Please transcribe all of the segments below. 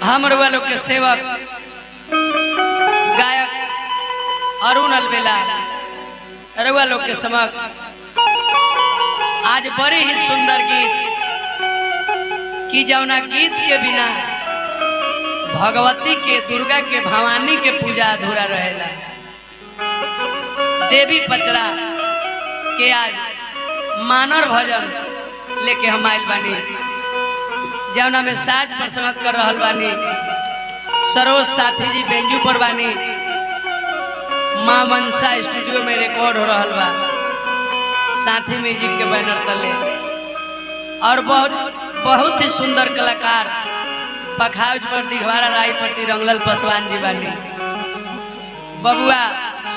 हमर वालों के सेवक गायक अरुण अलबेला रउआ लोग के समक्ष आज बड़े ही सुंदर गीत की जौना गीत के बिना भगवती के दुर्गा के भवानी के पूजा अधूरा रहेला। देवी पचरा के आज मानर भजन लेके हम आइल बानी जौना में साज पर संगत कर रहल बानी सरोज साथी जी बेंजू पर बानी। माँ मनसा स्टूडियो में रिकॉर्ड हो रहा बा साथी म्यूजिक के बैनर तले और बहुत ही सुंदर कलाकार पखाउज पर दिघवारा रायपट्टी रंगलाल पासवान जी बानी। बबुआ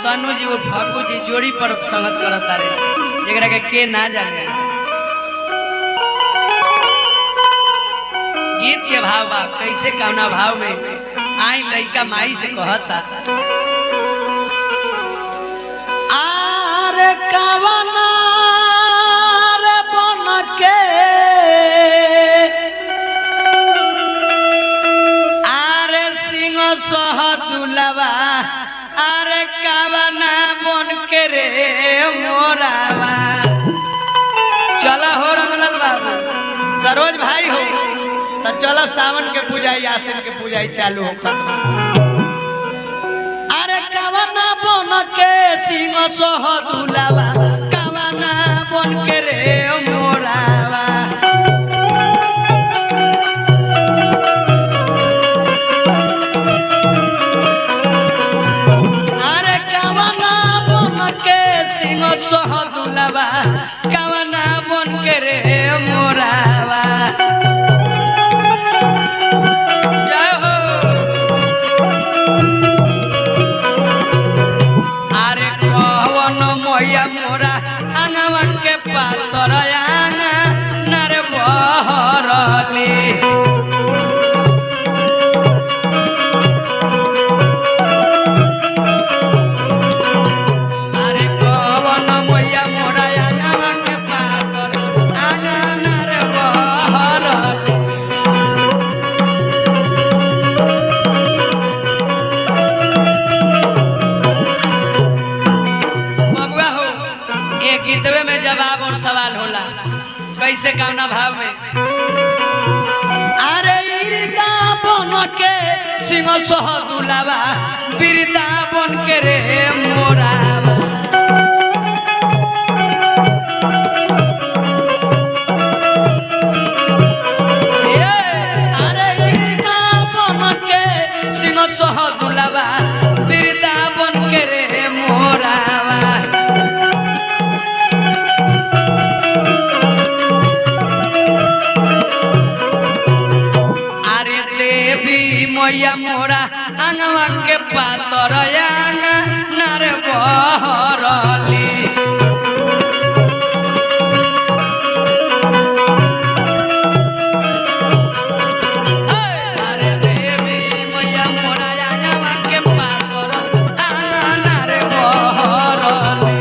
सन्नू जी और फगू जी जोड़ी पर संगत करता रहे जरा के ना जाने। गीत के भाव बा कैसे कौना भाव में आई लइका माई से कहता आरे कवना रे बन के आरे सिंह सह दुलवा आरे कवना बन के रे मोरावा। चला हो रंगलाल बाबू सरोज भाई हो तो चलो सावन के पूजाई आसिन के पूजाई चालू हो। अरे कवना बन के सिंह सह दुलावा कवना बन के रे मोरावा। अरे कवना बन के सिंह सह दुलावा कवना बन के रे मोरावा। मोरा आंगवा के पातर आंगा नर बहरली अरे कवन मैया मोरा आंगवा के पातर आंगा नर बहरली। गीतवे में जवाब और सवाल होला कैसे कौना भाव में। अरे इरदा बन के सिंह सह दुलावा बिरदा बन के रे मोरावा। अरे इरदा बन के सिंह सह दुलावा बिरदा बन के रे मोरावा। मैया मोरा आंगवा के पातर आंगा नर बहरली अरे देवी मैया मोरा आंगवा के पातर आंगा नर बहरली।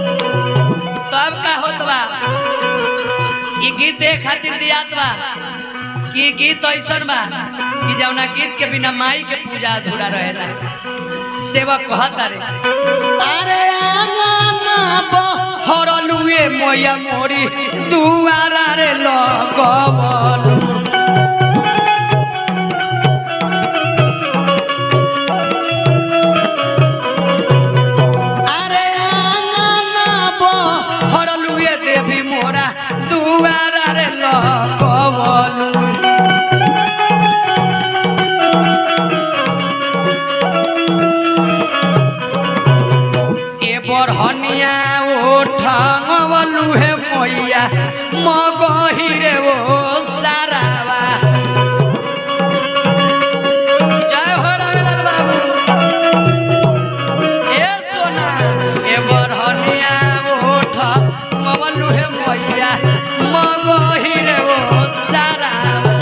तब का होत बा गीत खातिर दियात बा कि गीत ऐसा बा कि जौना गीत के बिना माई के पूजा अधूरा रहेला। सेवक कहता रे अरे आंगना बहरलुए मैया मोरी दुआरा रे लगवलु। अरे आंगना बहरलुए देवी मोरा दुआरा रे लगवलु। ए बरहनिया ओठवलु हे मैया मगही रे ओ सारावा। जय हो रंगलाल बाबू ए सोना ए बरहनिया ओठवलु हे मैया मगही रे ओ सारावा।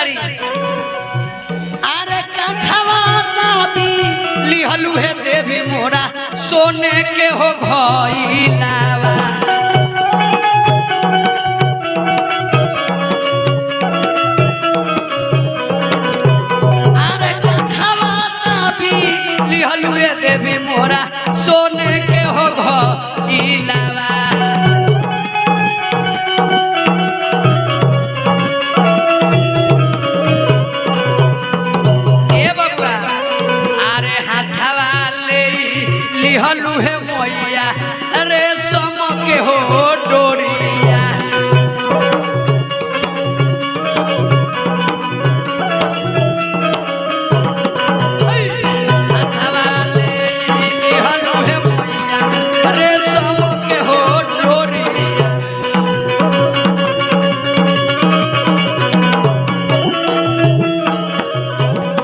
तारी अरे कखवा भी लिहलू है देवी मोरा सोने के हो घइलावा अरे कखवा भी लिहलू है देवी मोरा सोने के हो घइलावा लिहलू है मैया रे सम के हो डोरिया लिहलू है मैया रे सम के हो डोरिया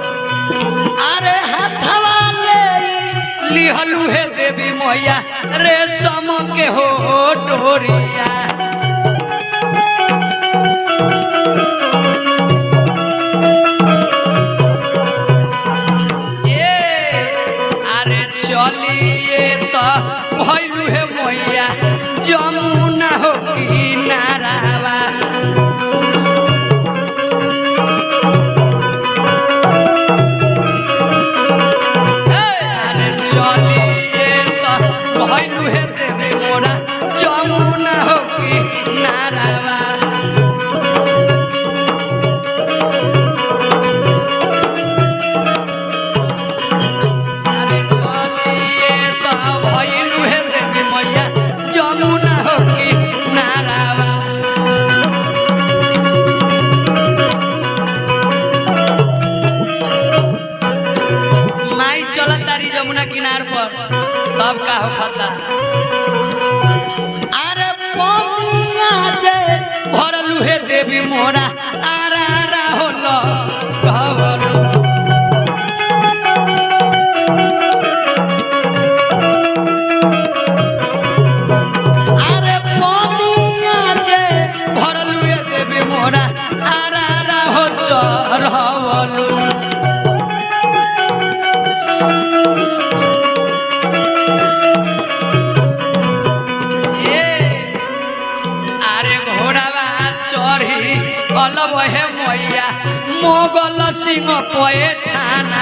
अरे हाथवा लिहलू है देवी मैया रेशम के हो डोरिया अरे चलिए तो भइलू है मैया जमुना हो किनारावा भइलू है देवी मोरा जमुना हो किनारावा अरे चलिए तो भइलू है देवी मैया जमुना हो किनारावा माई चलत तारी जमुना किनार पर तब का हो खाता अरे पनिया जे भरलू है देवी मोरा आरा रा होलो कहवलो अरे पनिया जे भरलू है देवी मोरा आरा रा हो चरहवलो अलग है मैया मोगल सिंह पैठाना